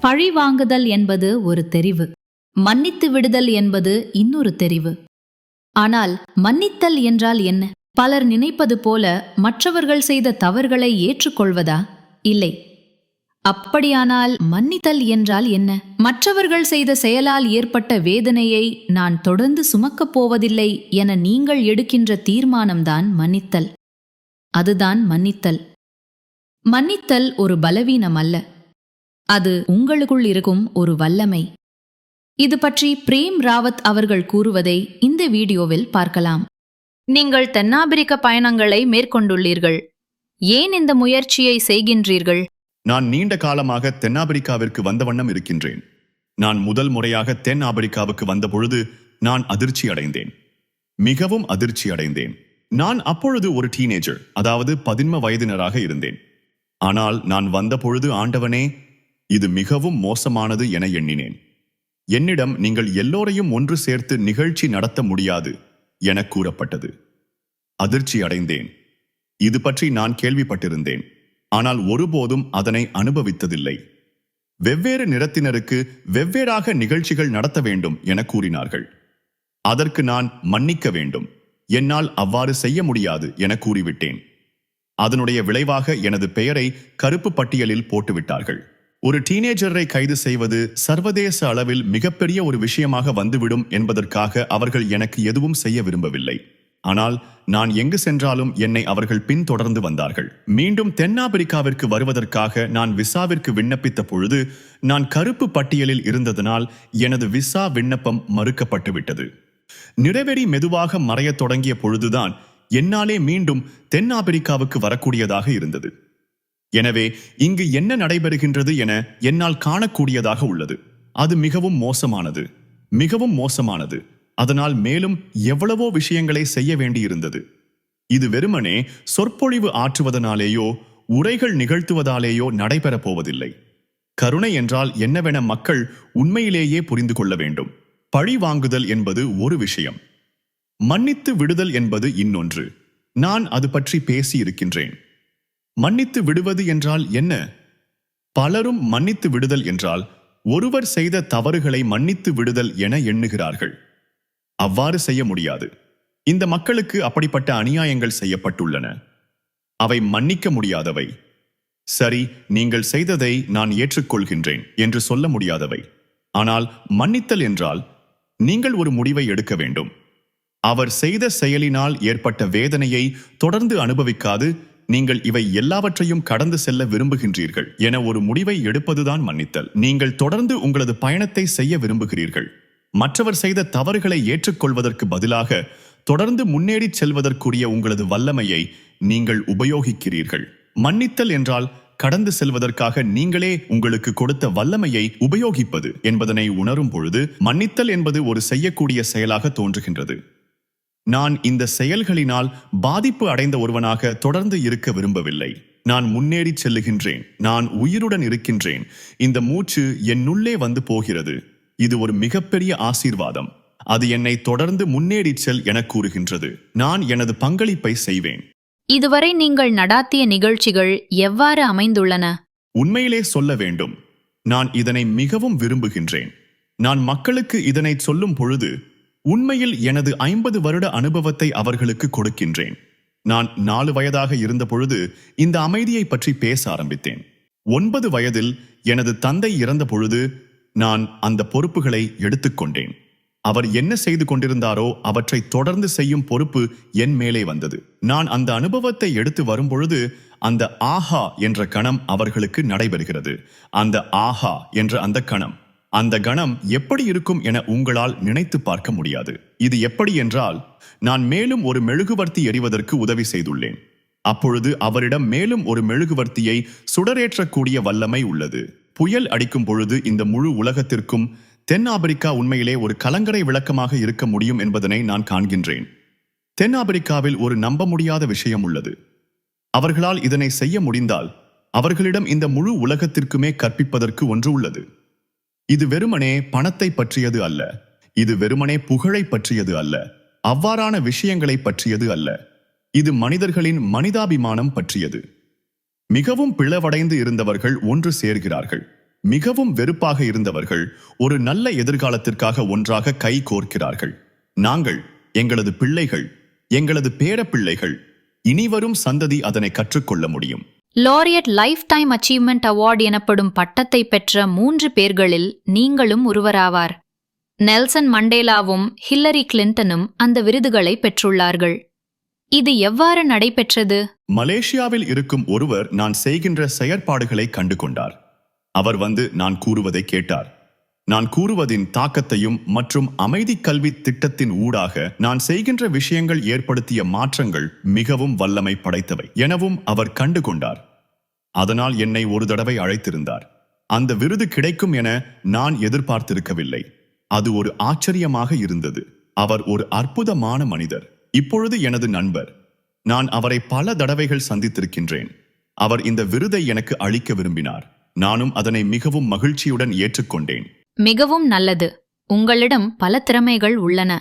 பழி வாங்குதல் என்பது ஒரு தெரிவு, மன்னித்து விடுதல் என்பது இன்னொரு தெரிவு. ஆனால் மன்னித்தல் என்றால் என்ன? பலர் நினைப்பது போல மற்றவர்கள் செய்த தவறுகளை ஏற்றுக்கொள்வதா? இல்லை. அப்படியானால் மன்னித்தல் என்றால் என்ன? மற்றவர்கள் செய்த செயலால் ஏற்பட்ட வேதனையை நான் தொடர்ந்து சுமக்கப் போவதில்லை என நீங்கள் எடுக்கின்ற தீர்மானம்தான் மன்னித்தல். அதுதான் மன்னித்தல். மன்னித்தல் ஒரு பலவீனம் அல்ல, அது உங்களுக்குள் இருக்கும் ஒரு வல்லமை. இது பற்றி பிரேம் ராவத் அவர்கள் கூறுவதை இந்த வீடியோவில் பார்க்கலாம். நீங்கள் தென்னாப்பிரிக்க பயணங்களை மேற்கொண்டுள்ளீர்கள். ஏன் இந்த முயற்சியை செய்கின்றீர்கள்? நான் நீண்ட காலமாக தென்னாப்பிரிக்காவிற்கு வந்த வண்ணம் இருக்கின்றேன். நான் முதல் முறையாக தென் ஆப்பிரிக்காவுக்கு வந்த பொழுது நான் அதிர்ச்சி அடைந்தேன், மிகவும் அதிர்ச்சி அடைந்தேன். நான் அப்பொழுது ஒரு டீனேஜர், அதாவது 13 வயதினராக இருந்தேன். ஆனால் நான் வந்த பொழுது ஆண்டவனே, இது மிகவும் மோசமானது என எண்ணினேன். என்னிடம் நீங்கள் எல்லோரையும் ஒன்று சேர்த்து நிகழ்ச்சி நடத்த முடியாது என கூறப்பட்டது. அதிர்ச்சி அடைந்தேன். இது பற்றி நான் கேள்விப்பட்டிருந்தேன், ஆனால் ஒருபோதும் அதனை அனுபவித்ததில்லை. வெவ்வேறு நிறத்தினருக்கு வெவ்வேறாக நிகழ்ச்சிகள் நடத்த வேண்டும் என கூறினார்கள். அதற்கு நான் மன்னிக்க வேண்டும், என்னால் அவ்வாறு செய்ய முடியாது என கூறிவிட்டேன். அதனுடைய விளைவாக எனது பெயரை கருப்பு பட்டியலில் போட்டுவிட்டார்கள். ஒரு டீனேஜரை கைது செய்வது சர்வதேச அளவில் மிகப்பெரிய ஒரு விஷயமாக வந்துவிடும் என்பதற்காக அவர்கள் எனக்கு எதுவும் செய்ய விரும்பவில்லை. ஆனால் நான் எங்கு சென்றாலும் என்னை அவர்கள் பின்தொடர்ந்து வந்தார்கள். மீண்டும் தென்னாப்பிரிக்காவிற்கு வருவதற்காக நான் விசாவிற்கு விண்ணப்பித்த பொழுது நான் கருப்பு பட்டியலில் இருந்ததனால் எனது விசா விண்ணப்பம் மறுக்கப்பட்டு விட்டது. நிறைவேறி மெதுவாக மறையத் தொடங்கிய பொழுதுதான் என்னாலே மீண்டும் தென்னாப்பிரிக்காவுக்கு வரக்கூடியதாக இருந்தது. எனவே இங்கு என்ன நடைபெறுகின்றது என என்னால் காணக்கூடியதாக உள்ளது. அது மிகவும் மோசமானது, மிகவும் மோசமானது. அதனால் மேலும் எவ்வளவோ விஷயங்களை செய்ய வேண்டியிருந்தது. இது வெறுமனே சொற்பொழிவு ஆற்றுவதனாலேயோ உரைகள் நிகழ்த்துவதாலேயோ நடைபெறப் போவதில்லை. கருணை என்றால் என்னவென மக்கள் உண்மையிலேயே புரிந்து கொள்ள வேண்டும். பழி வாங்குதல் என்பது ஒரு விஷயம், மன்னித்து விடுதல் என்பது இன்னொன்று. நான் அது பற்றி பேசி இருக்கின்றேன். மன்னித்து விடுவது என்றால் என்ன? பலரும் மன்னித்து விடுதல் என்றால் ஒருவர் செய்த தவறுகளை மன்னித்து விடுதல் என எண்ணுகிறார்கள். அவ்வாறு செய்ய முடியாது. இந்த மக்களுக்கு அப்படிப்பட்ட அநியாயங்கள் செய்யப்பட்டுள்ளன. அவை மன்னிக்க முடியாதவை. சரி, நீங்கள் செய்ததை நான் ஏற்றுக்கொள்கின்றேன் என்று சொல்ல முடியாதவை. ஆனால் மன்னித்தல் என்றால் நீங்கள் ஒரு முடிவை எடுக்க வேண்டும். அவர் செய்த செயலினால் ஏற்பட்ட வேதனையை தொடர்ந்து அனுபவிக்காது நீங்கள் இவை எல்லாவற்றையும் கடந்து செல்ல விரும்புகின்றீர்கள் என ஒரு முடிவை எடுப்பதுதான் மன்னித்தல். நீங்கள் தொடர்ந்து உங்களது பயணத்தை செய்ய விரும்புகிறீர்கள். மற்றவர் செய்த தவறுகளை ஏற்றுக்கொள்வதற்கு பதிலாக தொடர்ந்து முன்னேறி செல்வதற்குரிய உங்களது வல்லமையை நீங்கள் உபயோகிக்கிறீர்கள். மன்னித்தல் என்றால் கடந்து செல்வதற்காக நீங்களே உங்களுக்கு கொடுத்த வல்லமையை உபயோகிப்பது என்பதனை உணரும் பொழுது மன்னித்தல் என்பது ஒரு செய்யக்கூடிய செயலாக தோன்றுகின்றது. நான் இந்த செயல்களினால் பாதிப்பு அடைந்த ஒருவனாக தொடர்ந்து இருக்க விரும்பவில்லை. நான் முன்னேறி செல்லுகின்றேன். நான் உயிருடன் இருக்கின்றேன். இந்த மூச்சு என்னுள்ளே வந்து போகிறது. இது ஒரு மிகப்பெரிய ஆசீர்வாதம். அது என்னை தொடர்ந்து முன்னேறி செல் என கூறுகின்றது. நான் எனது பங்களிப்பை செய்வேன். இதுவரை நீங்கள் நடாத்திய நிகழ்ச்சிகள் எவ்வாறு அமைந்துள்ளன? உண்மையிலே சொல்ல வேண்டும், நான் இதனை மிகவும் விரும்புகின்றேன். நான் மக்களுக்கு இதனை சொல்லும் பொழுது உண்மையில் எனது 50 வருட அனுபவத்தை அவர்களுக்கு கொடுக்கின்றேன். நான் 4 வயதாக இருந்த பொழுது இந்த அமைதியை பற்றி பேச ஆரம்பித்தேன். 9 வயதில் எனது தந்தை இறந்த பொழுது நான் அந்த பொறுப்புகளை எடுத்துக்கொண்டேன். அவர் என்ன செய்து கொண்டிருந்தாரோ அவற்றை தொடர்ந்து செய்யும் பொறுப்பு என் மேலே வந்தது. நான் அந்த அனுபவத்தை எடுத்து வரும்பொழுது அந்த ஆஹா என்ற கணம் அவர்களுக்கு நடைபெறுகிறது. அந்த ஆஹா என்ற அந்த கணம் எப்படி இருக்கும் என உங்களால் நினைத்து பார்க்க முடியாது. இது எப்படி என்றால், நான் மேலும் ஒரு மெழுகுவர்த்தி எறிவதற்கு உதவி செய்துள்ளேன். அப்பொழுது அவரிடம் மேலும் ஒரு மெழுகுவர்த்தியை சுடரேற்றக்கூடிய வல்லமை உள்ளது. புயல் அடிக்கும் பொழுது இந்த முழு உலகத்திற்கும் தென்னாப்பிரிக்கா உண்மையிலே ஒரு கலங்கரை விளக்கமாக இருக்க முடியும் என்பதனை நான் காண்கின்றேன். தென்னாப்பிரிக்காவில் ஒரு நம்ப முடியாத விஷயம் உள்ளது. அவர்களால் இதனை செய்ய முடிந்தால் அவர்களிடம் இந்த முழு உலகத்திற்குமே கற்பிப்பதற்கு ஒன்று உள்ளது. இது வெறுமனே பணத்தை பற்றியது அல்ல. இது வெறுமனே புகழை பற்றியது அல்ல. அவ்வாறான விஷயங்களை பற்றியது அல்ல. இது மனிதர்களின் மனிதாபிமானம் பற்றியது. மிகவும் பிளவடைந்து இருந்தவர்கள் ஒன்று சேர்கிறார்கள். மிகவும் வெறுப்பாக இருந்தவர்கள் ஒரு நல்ல எதிர்காலத்திற்காக ஒன்றாக கை கோர்க்கிறார்கள். நாங்கள், எங்களது பிள்ளைகள், எங்களது பேரப்பிள்ளைகள், இனிவரும் சந்ததி அதனை கற்றுக்கொள்ள முடியும். Laureate life time achievement award எனப்படும் பட்டத்தை பெற்ற 3 பேர்களில் நீங்களும் ஒருவராவார். நெல்சன் மண்டேலாவும் ஹில்லரி கிளின்டனும் அந்த விருதுகளை பெற்றுள்ளார்கள். இது எவ்வாறு நடைபெற்றது? மலேசியாவில் இருக்கும் ஒருவர் நான் செய்கின்ற செயற்பாடுகளை கண்டு கொண்டார். அவர் வந்து நான் கூறுவதை கேட்டார். நான் கூறுவதின் தாக்கத்தையும் மற்றும் அமைதி கல்வி திட்டத்தின் ஊடாக நான் செய்கின்ற விஷயங்கள் ஏற்படுத்திய மாற்றங்கள் மிகவும் வல்லமை படைத்தவை எனவும் அவர் கண்டு கொண்டார். அதனால் என்னை ஒரு தடவை அழைத்திருந்தார். அந்த விருது கிடைக்கும் என நான் எதிர்பார்த்திருக்கவில்லை. அது ஒரு ஆச்சரியமாக இருந்தது. அவர் ஒரு அற்புதமான மனிதர். இப்பொழுது எனது நண்பர். நான் அவரை பல தடவைகள் சந்தித்திருக்கின்றேன். அவர் இந்த விருதை எனக்கு அளிக்க விரும்பினார். நானும் அதனை மிகவும் மகிழ்ச்சியுடன் ஏற்றுக்கொண்டேன். மிகவும் நல்லது. உங்களிடம் பல திறமைகள் உள்ளன.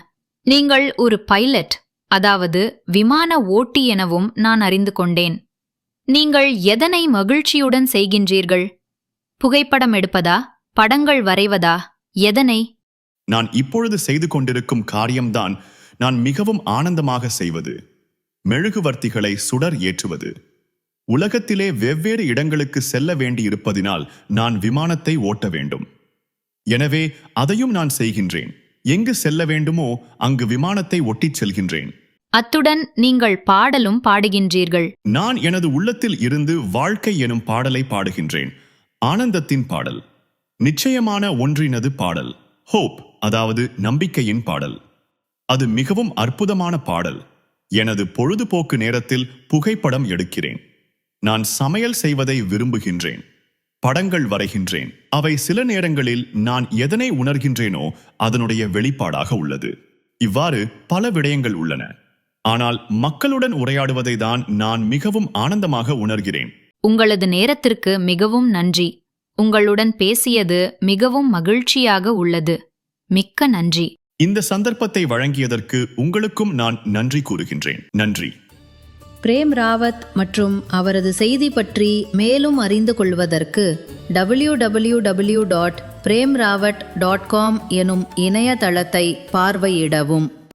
நீங்கள் ஒரு பைலட், அதாவது விமான ஓட்டி எனவும் நான் அறிந்து கொண்டேன். நீங்கள் எதனை மகிழ்ச்சியுடன் செய்கின்றீர்கள்? புகைப்படம் எடுப்பதா, படங்கள் வரைவதா, எதனை? நான் இப்பொழுது செய்து கொண்டிருக்கும் காரியம்தான் நான் மிகவும் ஆனந்தமாக செய்வது. மெழுகுவர்த்திகளை சுடர் ஏற்றுவது. உலகத்திலே வெவ்வேறு இடங்களுக்கு செல்ல வேண்டியிருப்பதினால் நான் விமானத்தை ஓட்ட வேண்டும். எனவே அதையும் நான் செய்கின்றேன். எங்கு செல்ல வேண்டுமோ அங்கு விமானத்தை ஒட்டிச் செல்கின்றேன். அத்துடன் நீங்கள் பாடலும் பாடுகின்றீர்கள். நான் எனது உள்ளத்தில் இருந்து வாழ்க்கை எனும் பாடலை பாடுகின்றேன். ஆனந்தத்தின் பாடல், நிச்சயமான ஒன்றினது பாடல், ஹோப், அதாவது நம்பிக்கையின் பாடல். அது மிகவும் அற்புதமான பாடல். எனது பொழுதுபோக்கு நேரத்தில் புகைப்படம் எடுக்கிறேன். நான் சமையல் செய்வதை விரும்புகின்றேன். படங்கள் வரைகின்றேன். அவை சில நேரங்களில் நான் எதனை உணர்கின்றேனோ அதனுடைய வெளிப்பாடாக உள்ளது. இவ்வாறு பல விடயங்கள் உள்ளன. ஆனால் மக்களுடன் உரையாடுவதை தான் நான் மிகவும் ஆனந்தமாக உணர்கிறேன். உங்களது நேரத்திற்கு மிகவும் நன்றி. உங்களுடன் பேசியது மிகவும் மகிழ்ச்சியாக உள்ளது. மிக்க நன்றி. இந்த சந்தர்ப்பத்தை வழங்கியதற்கு உங்களுக்கும் நான் நன்றி கூறுகின்றேன். நன்றி. பிரேம் ராவத் மற்றும் அவரது செய்தி பற்றி மேலும் அறிந்து கொள்வதற்கு www.premrawat.com எனும் இணையதளத்தை பார்வையிடவும்.